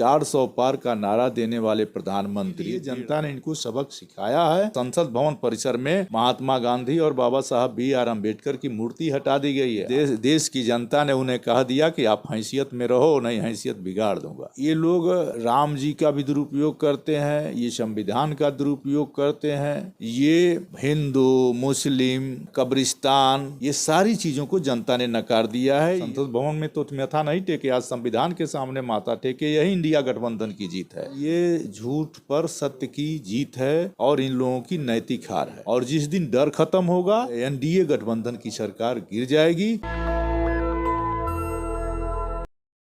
400 पार का नारा देने वाले प्रधानमंत्री, जनता ने इनको सबक सिखाया है। संसद भवन परिसर में महात्मा गांधी और बाबा साहब B.R. अम्बेडकर की मूर्ति हटा दी गई है। देश की जनता ने उन्हें कह दिया कि आप हैसियत में रहो, नहीं हैसियत बिगाड़ दूंगा। ये लोग राम जी का भी दुरुपयोग करते हैं, ये संविधान का दुरुपयोग करते हैं, ये हिंदू मुस्लिम कब्रिस्तान ये सारी चीजों को जनता ने नकार दिया है। संसद भवन में तो माथा नहीं टेके, आज संविधान के सामने माथा टेके। यही इंडिया गठबंधन की जीत है। ये झूठ पर सत्य की जीत है और इन लोगों की नैतिक हार है। और जिस दिन डर खत्म होगा, NDA गठबंधन की सरकार गिर जाएगी।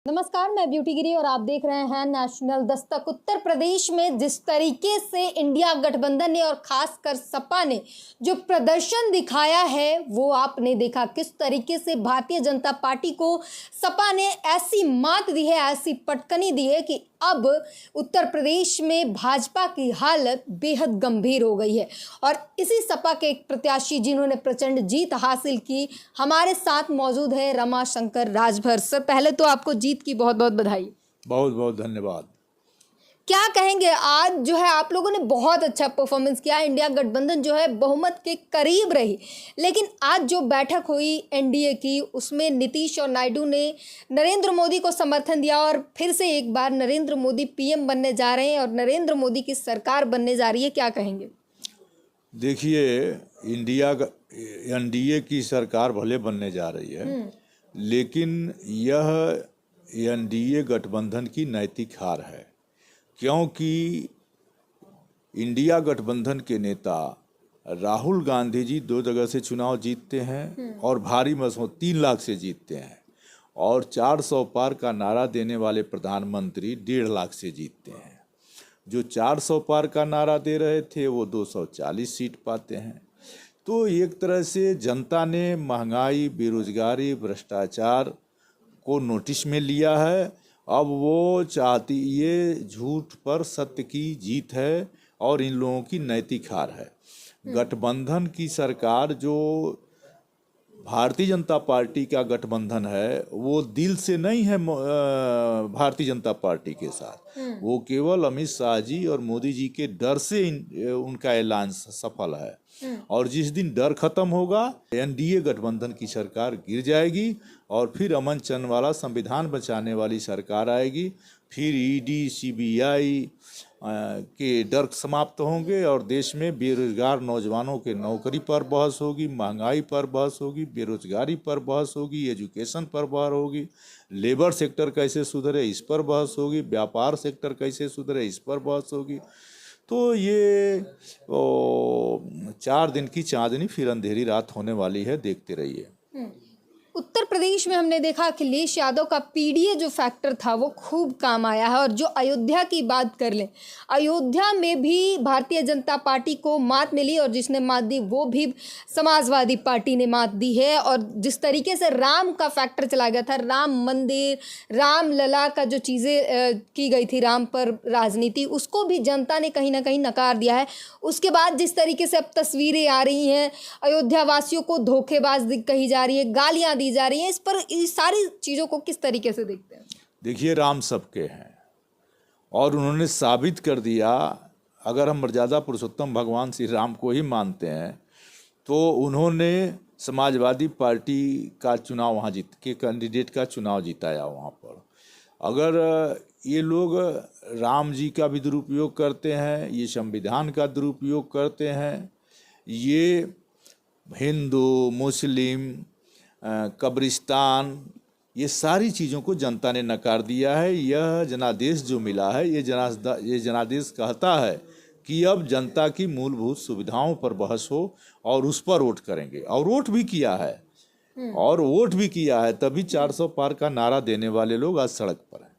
नमस्कार, मैं ब्यूटी गिरी और आप देख रहे हैं नेशनल दस्तक। उत्तर प्रदेश में जिस तरीके से इंडिया गठबंधन ने और खासकर सपा ने जो प्रदर्शन दिखाया है वो आपने देखा। किस तरीके से भारतीय जनता पार्टी को सपा ने ऐसी मात दी है, ऐसी पटकनी दी है कि अब उत्तर प्रदेश में भाजपा की हालत बेहद गंभीर हो गई है। और इसी सपा के एक प्रत्याशी जिन्होंने प्रचंड जीत हासिल की, हमारे साथ मौजूद है रमाशंकर राजभर। सर, पहले तो आपको जीत की बहुत बहुत बधाई। बहुत बहुत धन्यवाद। क्या कहेंगे, आज जो है आप लोगों ने बहुत अच्छा परफॉर्मेंस किया, इंडिया गठबंधन जो है बहुमत के करीब रही, लेकिन आज जो बैठक हुई NDA की उसमें नीतीश और नायडू ने नरेंद्र मोदी को समर्थन दिया और फिर से एक बार नरेंद्र मोदी PM बनने जा रहे हैं और नरेंद्र मोदी की सरकार बनने जा रही है। क्या कहेंगे? देखिए, NDA की सरकार भले बनने जा रही है, लेकिन यह NDA गठबंधन की नैतिक हार है। क्योंकि इंडिया गठबंधन के नेता राहुल गांधी जी 2 जगह से चुनाव जीतते हैं और भारी मतों 3 लाख से जीतते हैं, और 400 पार का नारा देने वाले प्रधानमंत्री 1.5 लाख से जीतते हैं। जो 400 पार का नारा दे रहे थे वो 240 सीट पाते हैं। तो एक तरह से जनता ने महंगाई, बेरोजगारी, भ्रष्टाचार को नोटिस में लिया है। अब वो चाहती, ये झूठ पर सत्य की जीत है और इन लोगों की नैतिक हार है। गठबंधन की सरकार, जो भारतीय जनता पार्टी का गठबंधन है, वो दिल से नहीं है भारतीय जनता पार्टी के साथ। वो केवल अमित शाह जी और मोदी जी के डर से उनका ऐलान सफल है। और जिस दिन डर खत्म होगा, NDA गठबंधन की सरकार गिर जाएगी और फिर अमन चैन वाला संविधान बचाने वाली सरकार आएगी। फिर ED CBI के डर समाप्त होंगे और देश में बेरोजगार नौजवानों के नौकरी पर बहस होगी, महंगाई पर बहस होगी, बेरोजगारी पर बहस होगी, एजुकेशन पर बहस होगी, लेबर सेक्टर कैसे सुधरे इस पर बहस होगी, व्यापार सेक्टर कैसे सुधरे इस पर बहस होगी। तो ये 4 दिन की चांदनी फिर अंधेरी रात होने वाली है, देखते रहिए। उत्तर प्रदेश में हमने देखा अखिलेश यादव का PDA जो फैक्टर था वो खूब काम आया है। और जो अयोध्या की बात कर लें, अयोध्या में भी भारतीय जनता पार्टी को मात मिली और जिसने मात दी वो भी समाजवादी पार्टी ने मात दी है। और जिस तरीके से राम का फैक्टर चला गया था, राम मंदिर, राम लला का जो चीज़ें की गई थी, राम पर राजनीति, उसको भी जनता ने कहीं ना कहीं नकार दिया है। उसके बाद जिस तरीके से अब तस्वीरें आ रही हैं, अयोध्या वासियों को धोखेबाज कही जा रही है, गालियाँ दी जा रही हैं, इस पर इस सारी चीजों को किस तरीके से देखते हैं? देखिए, राम सबके हैं और उन्होंने साबित कर दिया। अगर हम मर्यादा पुरुषोत्तम भगवान श्री राम को ही मानते हैं तो उन्होंने समाजवादी पार्टी का चुनाव वहाँ जीत के कैंडिडेट का चुनाव जिताया वहाँ पर। अगर ये लोग राम जी का भी दुरुपयोग करते हैं, ये संविधान का दुरुपयोग करते हैं, ये हिंदू मुस्लिम कब्रिस्तान ये सारी चीज़ों को जनता ने नकार दिया है। यह जनादेश जो मिला है, ये जनादेश कहता है कि अब जनता की मूलभूत सुविधाओं पर बहस हो और उस पर वोट करेंगे। और वोट भी किया है, तभी 400 पार का नारा देने वाले लोग आज सड़क पर हैं।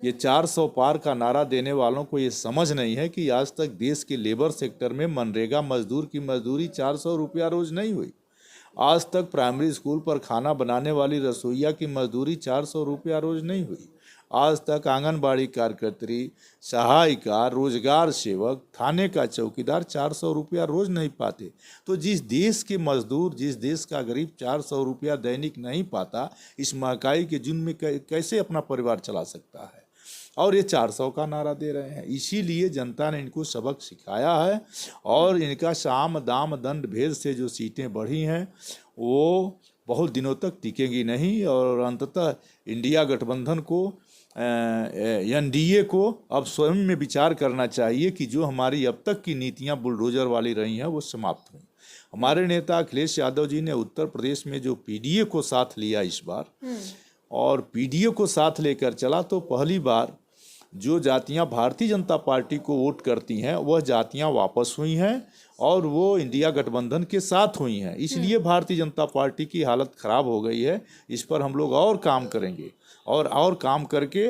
ये 400 पार का नारा देने वालों को ये समझ नहीं है कि आज तक देश के लेबर सेक्टर में मनरेगा मजदूर की मजदूरी 400 रुपया रोज नहीं हुई। आज तक प्राइमरी स्कूल पर खाना बनाने वाली रसोइया की मजदूरी 400 रुपया रोज नहीं हुई। आज तक आंगनबाड़ी कार्यकर्त्री, सहायिका, रोजगार सेवक, थाने का चौकीदार 400 रुपया रोज नहीं पाते। तो जिस देश के मजदूर, जिस देश का गरीब 400 रुपया दैनिक नहीं पाता, इस महंगाई के जुर्म में कैसे अपना परिवार चला सकता है? और ये 400 का नारा दे रहे हैं। इसीलिए जनता ने इनको सबक सिखाया है और इनका साम दाम दंड भेद से जो सीटें बढ़ी हैं वो बहुत दिनों तक टिकेंगी नहीं और अंततः इंडिया गठबंधन को एनडीए को अब स्वयं में विचार करना चाहिए कि जो हमारी अब तक की नीतियां बुलडोजर वाली रही हैं वो समाप्त हुई। हमारे नेता अखिलेश यादव जी ने उत्तर प्रदेश में जो पीडीए को साथ लिया इस बार और पीडीए को साथ लेकर चला तो पहली बार जो जातियां भारतीय जनता पार्टी को वोट करती हैं वह जातियां वापस हुई हैं और वो इंडिया गठबंधन के साथ हुई हैं। इसलिए भारतीय जनता पार्टी की हालत ख़राब हो गई है। इस पर हम लोग और काम करेंगे और काम करके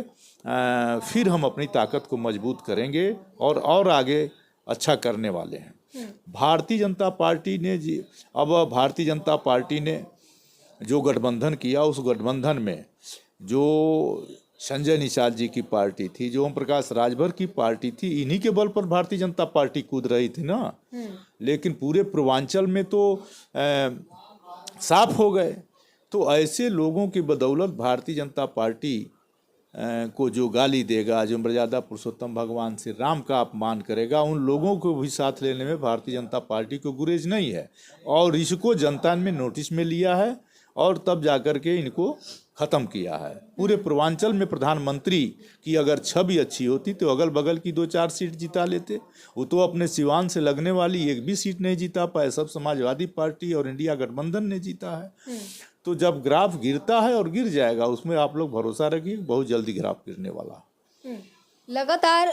फिर हम अपनी ताकत को मजबूत करेंगे और आगे अच्छा करने वाले हैं। भारतीय जनता पार्टी ने भारतीय जनता पार्टी ने जो गठबंधन किया उस गठबंधन में जो संजय निषाद जी की पार्टी थी, जो ओम प्रकाश राजभर की पार्टी थी, इन्हीं के बल पर भारतीय जनता पार्टी कूद रही थी ना। लेकिन पूरे पूर्वांचल में तो साफ हो गए। तो ऐसे लोगों की बदौलत भारतीय जनता पार्टी को जो गाली देगा, जो मर्यादा पुरुषोत्तम भगवान श्री राम का अपमान करेगा, उन लोगों को भी साथ लेने में भारतीय जनता पार्टी को गुरेज नहीं है और इसको जनता ने नोटिस में लिया है और तब जाकर के इनको ख़त्म किया है। पूरे पूर्वांचल में प्रधानमंत्री की अगर छवि अच्छी होती तो अगल बगल की 2-4 सीट जिता लेते। वो तो अपने सिवान से लगने वाली एक भी सीट नहीं जीता पाए, सब समाजवादी पार्टी और इंडिया गठबंधन ने जीता है। तो जब ग्राफ गिरता है और गिर जाएगा, उसमें आप लोग भरोसा रखिए बहुत जल्दी ग्राफ गिरने वाला। लगातार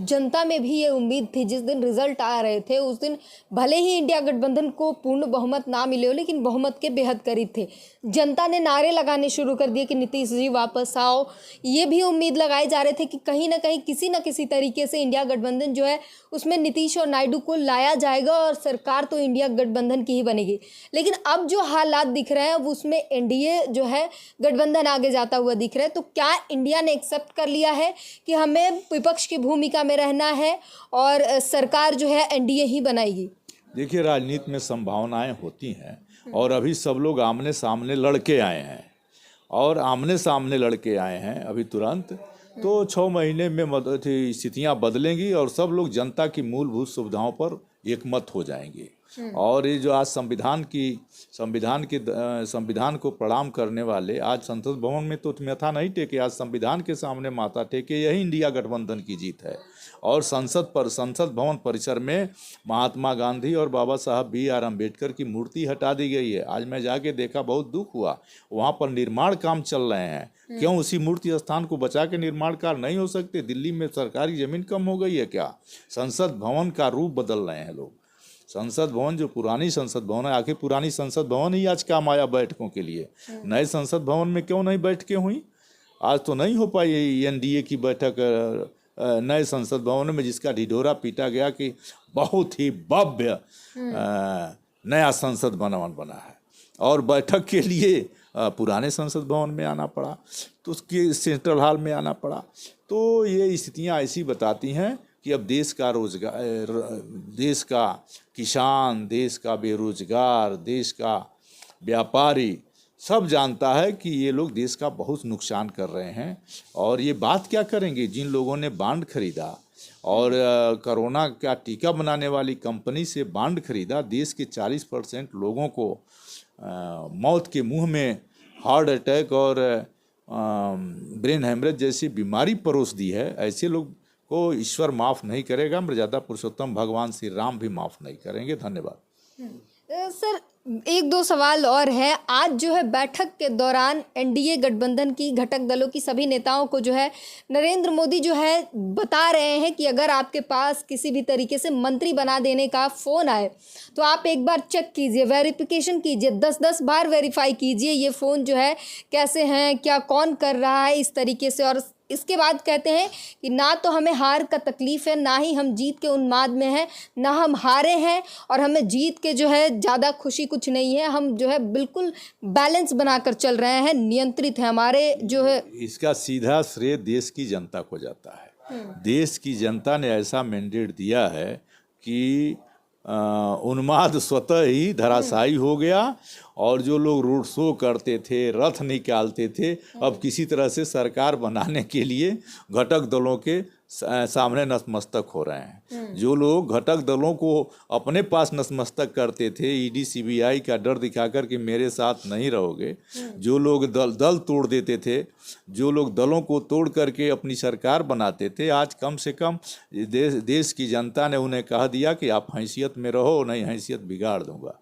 जनता में भी ये उम्मीद थी, जिस दिन रिजल्ट आ रहे थे उस दिन भले ही इंडिया गठबंधन को पूर्ण बहुमत ना मिले हो लेकिन बहुमत के बेहद करीब थे। जनता ने नारे लगाने शुरू कर दिए कि नीतीश जी वापस आओ। ये भी उम्मीद लगाए जा रहे थे कि कहीं ना कहीं किसी न किसी तरीके से इंडिया गठबंधन जो है उसमें नीतीश और नायडू को लाया जाएगा और सरकार तो इंडिया गठबंधन की ही बनेगी। लेकिन अब जो हालात दिख रहे हैं उसमें एनडीए जो है गठबंधन आगे जाता हुआ दिख रहा है। तो क्या इंडिया ने एक्सेप्ट कर लिया है कि हमें विपक्ष की भूमिका में रहना है और सरकार जो है एनडीए ही बनाएगी? देखिए, राजनीति में संभावनाएं होती हैं और अभी सब लोग आमने सामने लड़के आए हैं और आमने सामने लड़के आए हैं अभी तुरंत। तो 6 महीने में स्थितियां बदलेंगी और सब लोग जनता की मूलभूत सुविधाओं पर एकमत हो जाएंगे। और ये जो आज संविधान को प्रणाम करने वाले आज संसद भवन में तो माथा नहीं टेके, आज संविधान के सामने माथा टेके, यही इंडिया गठबंधन की जीत है। और संसद भवन परिसर में महात्मा गांधी और बाबा साहब B.R. अम्बेडकर की मूर्ति हटा दी गई है। आज मैं जाके देखा, बहुत दुख हुआ। वहाँ पर निर्माण काम चल रहे हैं। क्यों उसी मूर्ति स्थान को बचा के निर्माण कार्य नहीं हो सकते? दिल्ली में सरकारी जमीन कम हो गई है क्या? संसद भवन का रूप बदल रहे हैं लोग। संसद भवन जो पुरानी संसद भवन है, आखिर पुरानी संसद भवन ही आज काम आया बैठकों के लिए। नए संसद भवन में क्यों नहीं बैठकें हुई? आज तो नहीं हो पाई एनडीए की बैठक नए संसद भवन में, जिसका ढिढोरा पीटा गया कि बहुत ही भव्य नया संसद भवन बना है और बैठक के लिए पुराने संसद भवन में आना पड़ा, तो उसके सेंट्रल हॉल में आना पड़ा। तो ये स्थितियाँ ऐसी बताती हैं कि अब देश का रोजगार, देश का किसान, देश का बेरोजगार, देश का व्यापारी सब जानता है कि ये लोग देश का बहुत नुकसान कर रहे हैं। और ये बात क्या करेंगे जिन लोगों ने बॉन्ड खरीदा और कोरोना का टीका बनाने वाली कंपनी से बॉन्ड खरीदा, देश के 40% लोगों को मौत के मुंह में हार्ट अटैक और ब्रेन हेमरेज जैसी बीमारी परोस दी है। ऐसे लोग को ईश्वर माफ़ नहीं करेगा, मर्यादा पुरुषोत्तम भगवान श्री राम भी माफ़ नहीं करेंगे। धन्यवाद। सर, 1-2 सवाल और है। आज जो है बैठक के दौरान एनडीए गठबंधन की घटक दलों की सभी नेताओं को जो है नरेंद्र मोदी जो है बता रहे हैं कि अगर आपके पास किसी भी तरीके से मंत्री बना देने का फ़ोन आए तो आप एक बार चेक कीजिए, वेरिफिकेशन कीजिए, 10-10 बार वेरीफाई कीजिए ये फ़ोन जो है कैसे हैं, क्या कौन कर रहा है, इस तरीके से। और इसके बाद कहते हैं कि ना तो हमें हार का तकलीफ़ है, ना ही हम जीत के उन्माद में हैं, ना हम हारे हैं और हमें जीत के जो है ज़्यादा खुशी कुछ नहीं है। हम जो है बिल्कुल बैलेंस बनाकर चल रहे हैं, नियंत्रित है हमारे जो है। इसका सीधा श्रेय देश की जनता को जाता है। देश की जनता ने ऐसा मैंडेट दिया है कि उन्माद स्वतः ही धराशायी हो गया। और जो लोग रोड शो करते थे, रथ निकालते थे, अब किसी तरह से सरकार बनाने के लिए घटक दलों के सामने नतमस्तक हो रहे हैं। जो लोग घटक दलों को अपने पास नतमस्तक करते थे, ईडी सीबीआई का डर दिखाकर कि मेरे साथ नहीं रहोगे, जो लोग दल तोड़ देते थे, जो लोग दलों को तोड़ करके अपनी सरकार बनाते थे, आज कम से कम देश की जनता ने उन्हें कह दिया कि आप हैसियत में रहो, नहीं हैसियत बिगाड़ दूंगा।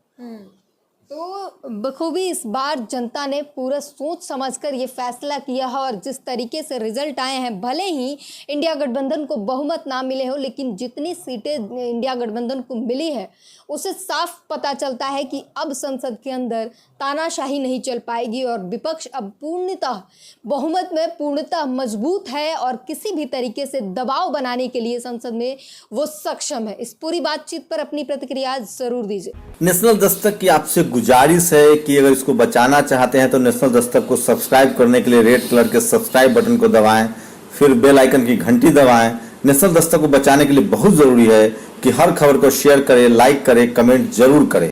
तो बखूबी इस बार जनता ने पूरा सोच समझकर ये फैसला किया है और जिस तरीके से रिजल्ट आए हैं, भले ही इंडिया गठबंधन को बहुमत ना मिले हो, लेकिन जितनी सीटें इंडिया गठबंधन को मिली है उसे साफ पता चलता है कि अब संसद के अंदर तानाशाही नहीं चल पाएगी और विपक्ष अब पूर्णतः बहुमत में पूर्णतः मजबूत है और किसी भी तरीके से दबाव बनाने के लिए संसद में वो सक्षम है। इस पूरी बातचीत पर अपनी प्रतिक्रिया जरूर दीजिए। नेशनल दस्तक की आपसे गुजारिश है कि अगर इसको बचाना चाहते हैं तो नेशनल दस्तक को सब्सक्राइब करने के लिए रेड कलर के सब्सक्राइब बटन को दबाएं, फिर बेल आइकन की घंटी दबाएं। नेशनल दस्तक को बचाने के लिए बहुत जरूरी है कि हर खबर को शेयर करें, लाइक करें, कमेंट जरूर करें।